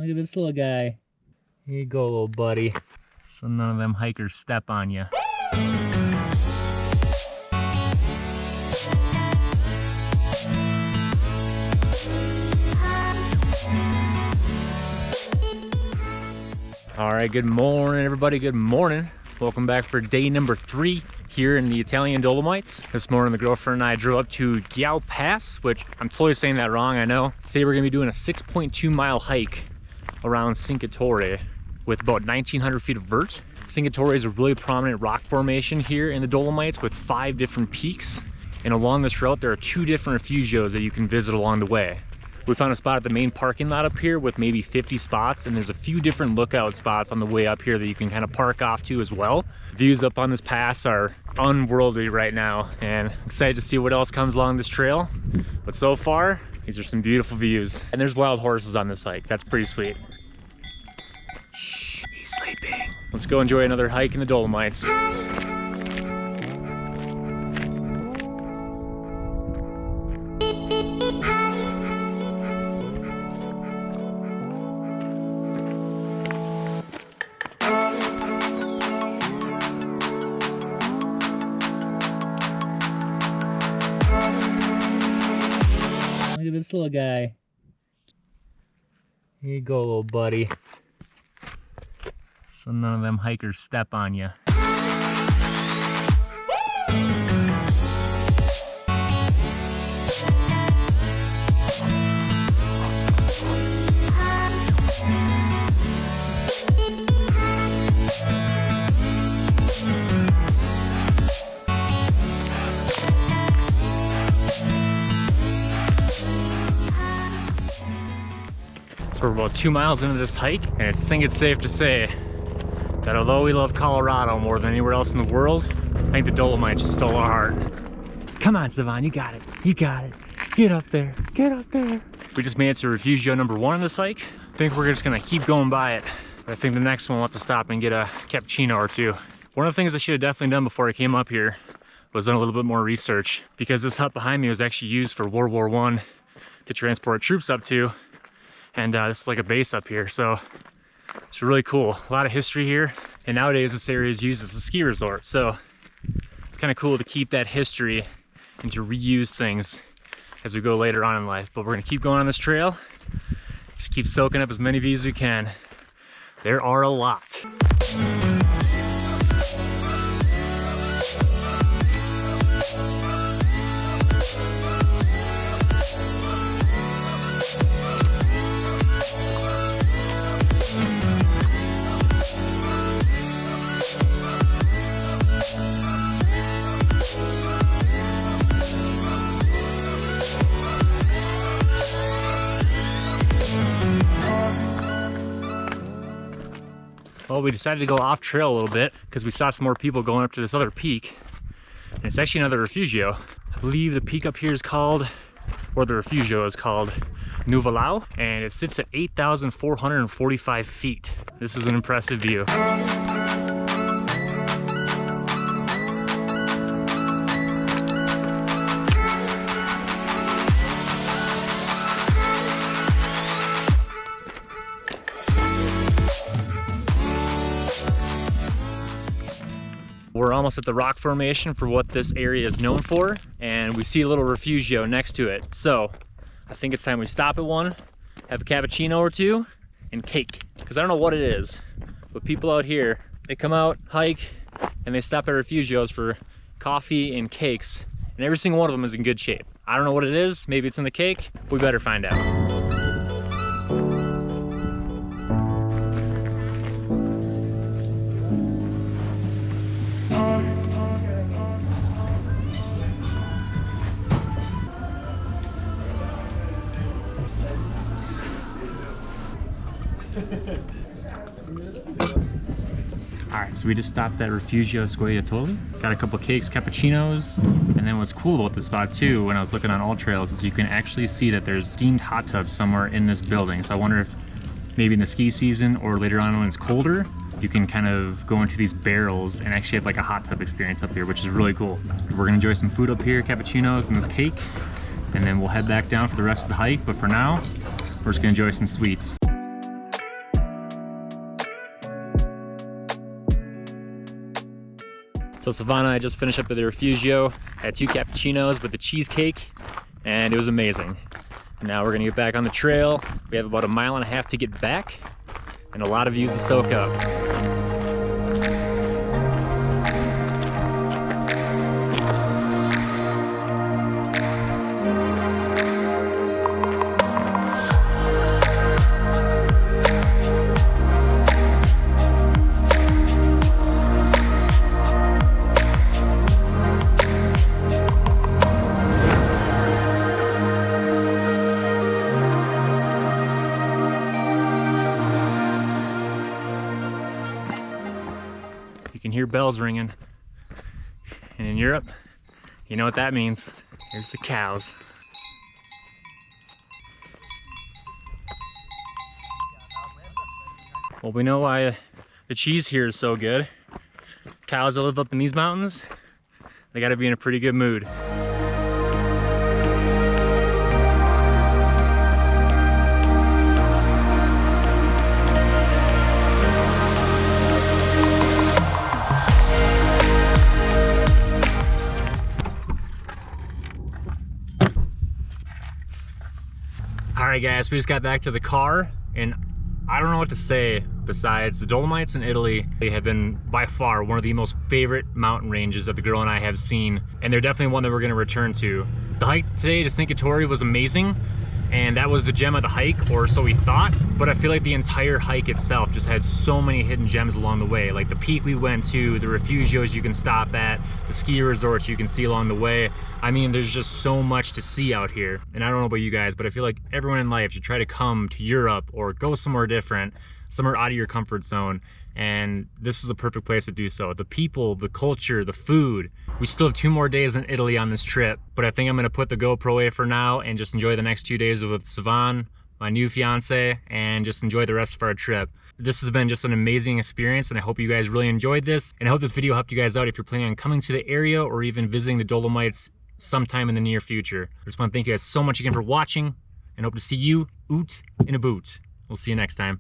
Look at this little guy. Here you go, little buddy. So none of them hikers step on you. All right, good morning, everybody. Good morning. Welcome back for day number 3 here in the Italian Dolomites. This morning, the girlfriend and I drove up to Gyao Pass, which I'm totally saying that wrong, I know. Today, we're gonna be doing a 6.2 mile hike around Cinque Torri with about 1,900 feet of vert. Cinque Torri is a really prominent rock formation here in the Dolomites with 5 different peaks. And along this route, there are 2 different refugios that you can visit along the way. We found a spot at the main parking lot up here with maybe 50 spots, and there's a few different lookout spots on the way up here that you can kind of park off to as well. Views up on this pass are unworldly right now, and excited to see what else comes along this trail. But so far, these are some beautiful views. And there's wild horses on this hike. That's pretty sweet. Shh, he's sleeping. Let's go enjoy another hike in the Dolomites. Look at this little guy. Here you go, little buddy. So none of them hikers step on you. We're about 2 miles into this hike, and I think it's safe to say that although we love Colorado more than anywhere else in the world, I think the Dolomites just stole our heart. Come on, Savon, you got it. You got it. Get up there. Get up there. We just made it to Rifiguio number 1 on this hike. I think we're just gonna keep going by it. But I think the next one we'll have to stop and get a cappuccino or 2. One of the things I should have definitely done before I came up here was done a little bit more research, because this hut behind me was actually used for World War I to transport troops up to. And this is like a base up here, so it's really cool. A lot of history here, and nowadays this area is used as a ski resort, so it's kind of cool to keep that history and to reuse things as we go later on in life. But we're gonna keep going on this trail, just keep soaking up as many views as we can. There are a lot. Well, we decided to go off trail a little bit because we saw some more people going up to this other peak. And it's actually another refugio. I believe the peak up here is called, or the refugio is called Nuvolao, and it sits at 8,445 feet. This is an impressive view. We're almost at the rock formation for what this area is known for, and we see a little refugio next to it. So I think it's time we stop at one, have a cappuccino or 2, and cake. Because I don't know what it is, but people out here, they come out, hike, and they stop at refugios for coffee and cakes, and every single one of them is in good shape. I don't know what it is, maybe it's in the cake, we better find out. Alright, so we just stopped at Rifiguio Scoattoli, got a couple cakes, cappuccinos, and then what's cool about this spot too, when I was looking on all trails, is you can actually see that there's steamed hot tubs somewhere in this building. So I wonder if maybe in the ski season or later on when it's colder, you can kind of go into these barrels and actually have like a hot tub experience up here, which is really cool. We're gonna enjoy some food up here, cappuccinos and this cake, and then we'll head back down for the rest of the hike. But for now, we're just gonna enjoy some sweets. So Savannah and I just finished up at the Rifugio, had 2 cappuccinos with the cheesecake, and it was amazing. Now we're gonna get back on the trail. We have about 1.5 miles to get back, and a lot of views to soak up. You can hear bells ringing. And in Europe, you know what that means. There's the cows. Well, we know why the cheese here is so good. Cows that live up in these mountains, they gotta be in a pretty good mood. Alright guys, we just got back to the car, and I don't know what to say besides the Dolomites in Italy. They have been by far one of the most favorite mountain ranges that the girl and I have seen, and they're definitely one that we're going to return to. The hike today to Cinque Torri was amazing, and that was the gem of the hike, or so we thought, but I feel like the entire hike itself just had so many hidden gems along the way. Like the peak we went to, the refugios you can stop at, the ski resorts you can see along the way. I mean, there's just so much to see out here. And I don't know about you guys, but I feel like everyone in life should try to come to Europe or go somewhere different, somewhere out of your comfort zone, and this is a perfect place to do so. The people, the culture, the food. We still have 2 more days in Italy on this trip, but I think I'm gonna put the GoPro away for now and just enjoy the next 2 days with Savan, my new fiance, and just enjoy the rest of our trip. This has been just an amazing experience, and I hope you guys really enjoyed this, and I hope this video helped you guys out if you're planning on coming to the area or even visiting the Dolomites sometime in the near future. I just want to thank you guys so much again for watching, and hope to see you OOT and ABOOT. We'll see you next time.